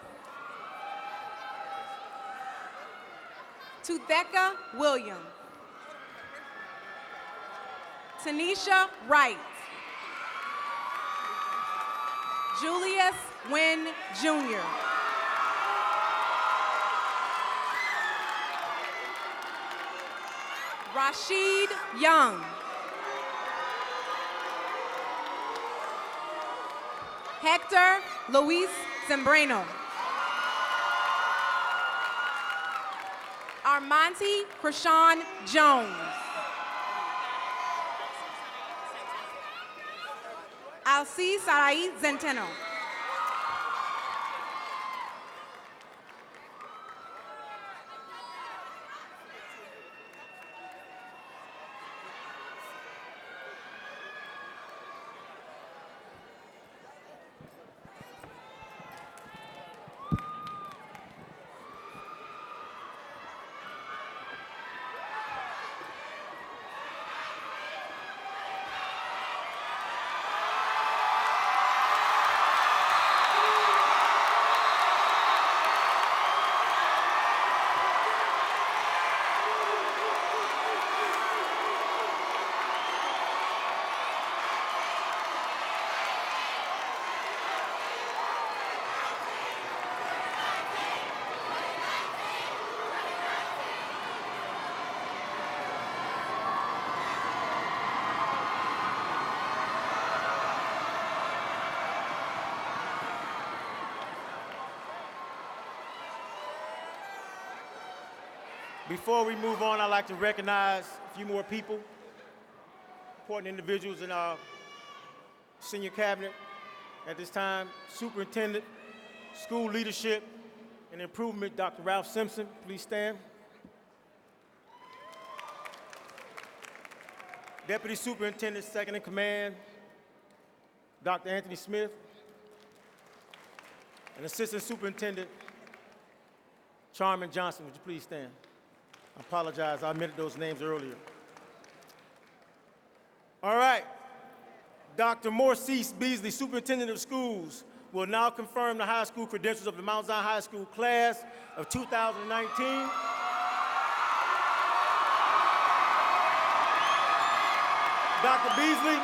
Tutheka Williams. Tanisha Wright. Julius Wynn Jr. Rashid Young. Hector Luis Zembrano. Armonte Krishan Jones. Alci Sarai Zenteno. Before we move on, I'd like to recognize a few more people, important individuals in our senior cabinet at this time. Superintendent, School Leadership and Improvement, Dr. Ralph Simpson, please stand. Deputy Superintendent, Second in Command, Dr. Anthony Smith, and Assistant Superintendent, Charmin Johnson, would you please stand? I apologize, I omitted those names earlier. All right, Dr. Morcease Beasley, Superintendent of Schools, will now confirm the high school credentials of the Mount Zion High School class of 2019. Dr. Beasley,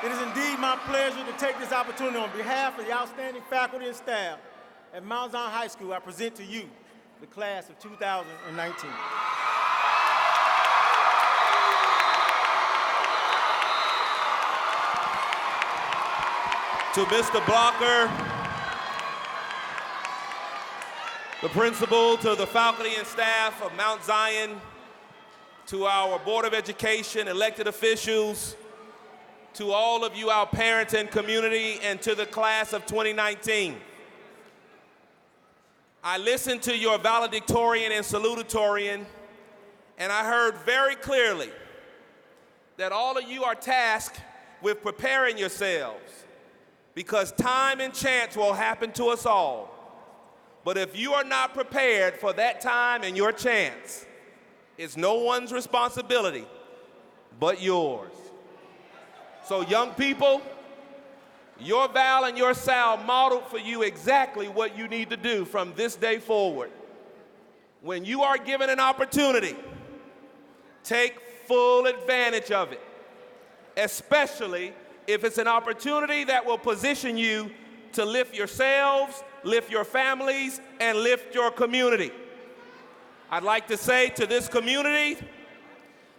it is indeed my pleasure to take this opportunity on behalf of the outstanding faculty and staff at Mount Zion High School. I present to you the class of 2019. To Mr. Blocker, the principal, to the faculty and staff of Mount Zion, to our Board of Education, elected officials, to all of you, our parents and community, and to the class of 2019. I listened to your valedictorian and salutatorian, and I heard very clearly that all of you are tasked with preparing yourselves, because time and chance will happen to us all. But if you are not prepared for that time and your chance, it's no one's responsibility but yours. So young people, your Val and your Sal modeled for you exactly what you need to do from this day forward. When you are given an opportunity, take full advantage of it, especially if it's an opportunity that will position you to lift yourselves, lift your families, and lift your community. I'd like to say to this community,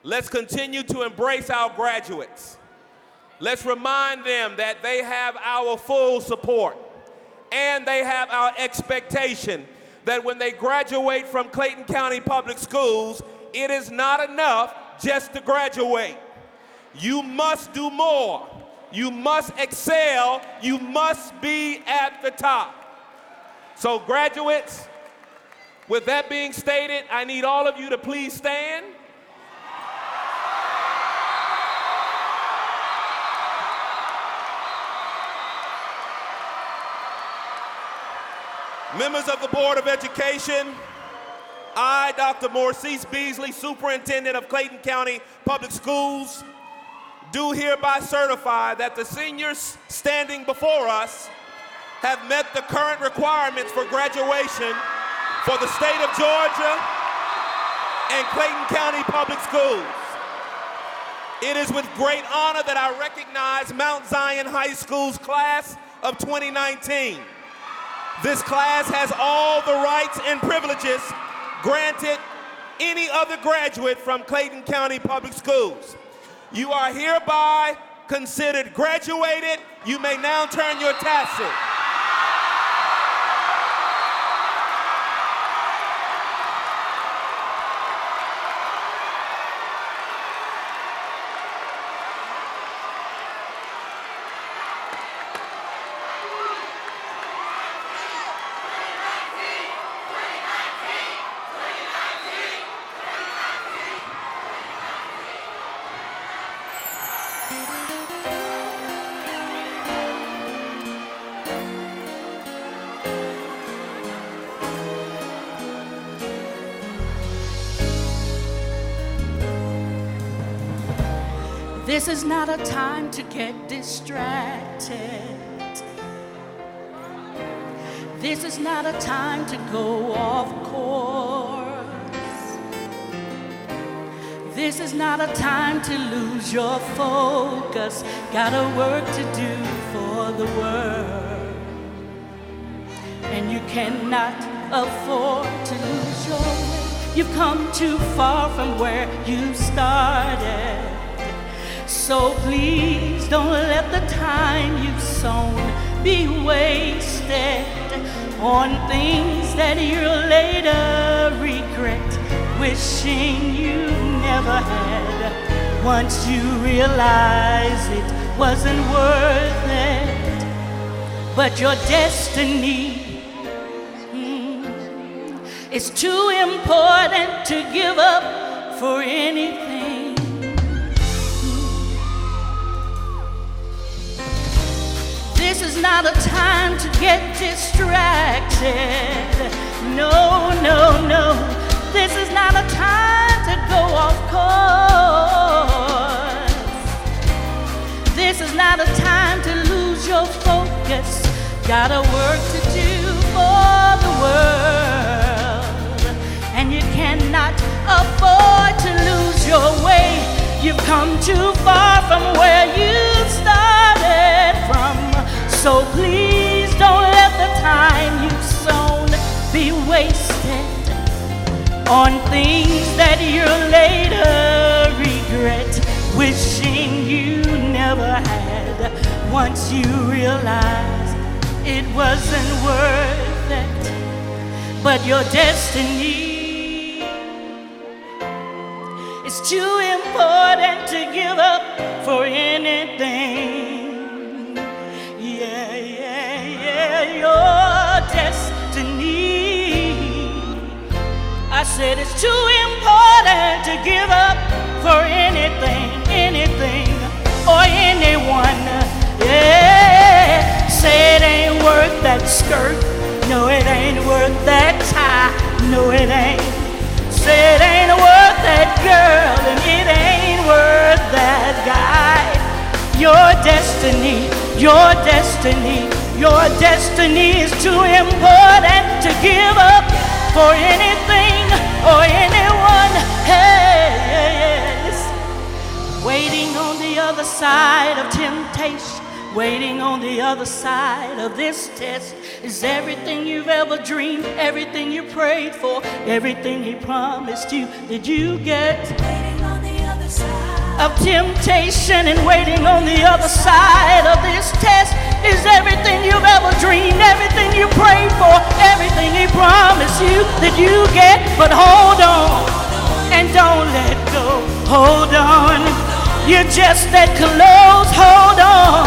let's continue to embrace our graduates. Let's remind them that they have our full support, and they have our expectation that when they graduate from Clayton County Public Schools, it is not enough just to graduate. You must do more. You must excel. You must be at the top. So graduates, with that being stated, I need all of you to please stand. Members of the Board of Education, I, Dr. Morcease Beasley, Superintendent of Clayton County Public Schools, do hereby certify that the seniors standing before us have met the current requirements for graduation for the state of Georgia and Clayton County Public Schools. It is with great honor that I recognize Mount Zion High School's class of 2019. This class has all the rights and privileges granted any other graduate from Clayton County Public Schools. You are hereby considered graduated. You may now turn your tassel. This is not a time to get distracted. This is not a time to go off course. This is not a time to lose your focus. Got a work to do for the world. And you cannot afford to lose your way. You've come too far from where you started. So please don't let the time you've sown be wasted on things that you'll later regret. wishing you never had. Once you realize it wasn't worth it, but your destiny is too important to give up for anything. This is not a time to get distracted. No, no, no. This is not a time to go off course. This is not a time to lose your focus. Got a work to do for the world, and you cannot afford to lose your way. You've come too far from where you started from. So please don't let the time you've sown be wasted on things that you'll later regret, wishing you never had. Once you realize it wasn't worth it, but your destiny is too important to give up for anything. Yeah, yeah, yeah, your destiny. I said it's too important to give up for anything, anything, or anyone. Yeah, say it ain't worth that skirt. No, it ain't worth that tie. No, it ain't. Say it ain't worth that girl, and it ain't worth that guy. Your destiny, your destiny, your destiny is too important to give up for anything or anyone. Hey, yes. Waiting on the other side of temptation, waiting on the other side of this test is everything you've ever dreamed, everything you prayed for, everything he promised you. Did you get? Waiting on the other side of temptation and waiting on the other side of this test is everything you've ever dreamed, everything you prayed for, everything he promised you that you get. But hold on and don't let go. Hold on, you're just that close. Hold on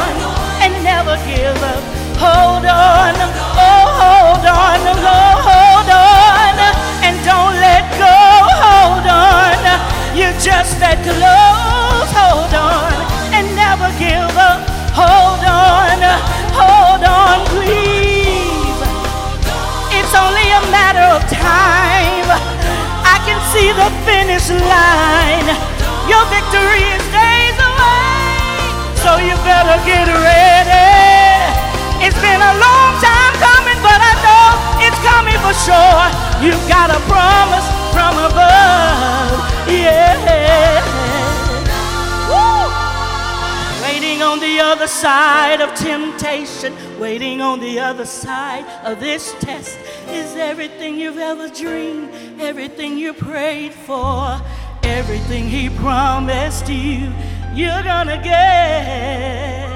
and never give up. Hold on, oh hold on, oh hold on, and don't let go. Hold on, you're just that close. Hold on and never give up. Hold on, please. It's only a matter of time. I can see the finish line. Your victory is days away, so you better get ready. It's been a long time coming, but I know it's coming for sure. You've got a promise from above, yeah. Woo! Waiting on the other side of temptation, waiting on the other side of this test is everything you've ever dreamed, everything you prayed for, everything he promised you, you're gonna get.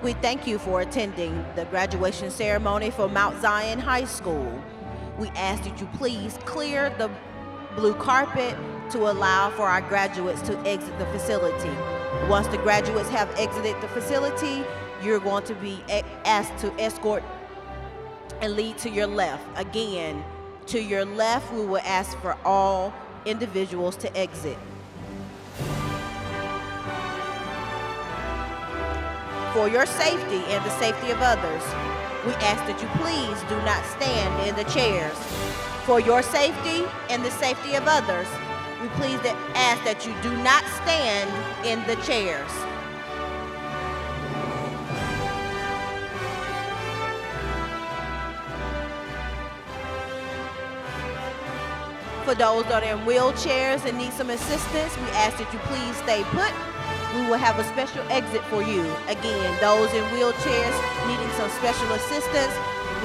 We thank you for attending the graduation ceremony for Mount Zion High School. We ask that you please clear the blue carpet to allow for our graduates to exit the facility. Once the graduates have exited the facility, you're going to be asked to escort and lead to your left. Again, to your left, we will ask for all individuals to exit. For your safety and the safety of others, we ask that you please do not stand in the chairs. For your safety and the safety of others, we please ask that you do not stand in the chairs. For those that are in wheelchairs and need some assistance, we ask that you please stay put. We will have a special exit for you. Again, those in wheelchairs needing some special assistance,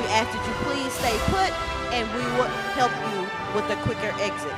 we ask that you please stay put and we will help you with a quicker exit.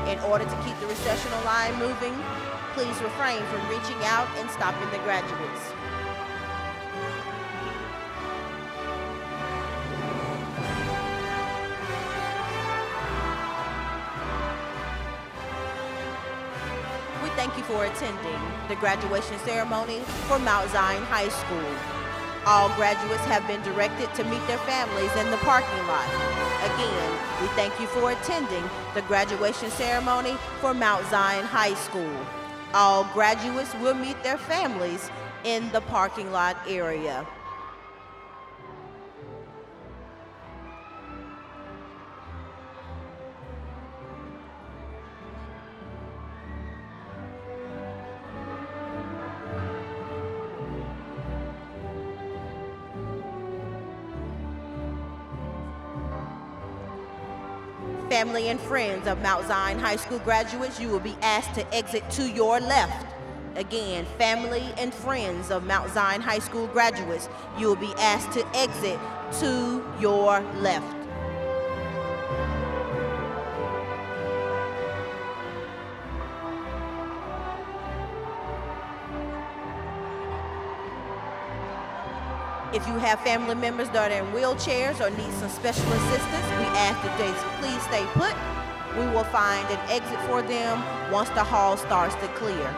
In order to keep the recessional line moving, please refrain from reaching out and stopping the graduates. We thank you for attending the graduation ceremony for Mount Zion High School. All graduates have been directed to meet their families in the parking lot. Again, we thank you for attending the graduation ceremony for Mount Zion High School. All graduates will meet their families in the parking lot area. Family and friends of Mount Zion High School graduates, you will be asked to exit to your left. Again, family and friends of Mount Zion High School graduates, you will be asked to exit to your left. If you have family members that are in wheelchairs or need some special assistance, we ask that they please stay put. We will find an exit for them once the hall starts to clear.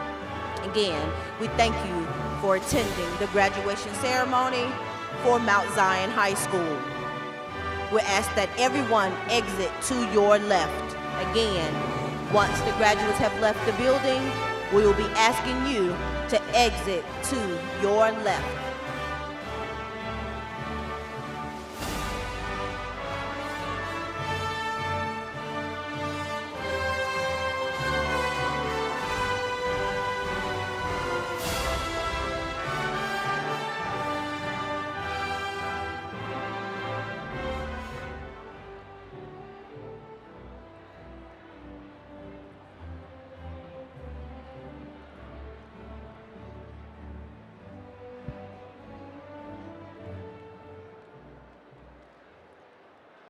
Again, we thank you for attending the graduation ceremony for Mount Zion High School. We ask that everyone exit to your left. Again, once the graduates have left the building, we will be asking you to exit to your left.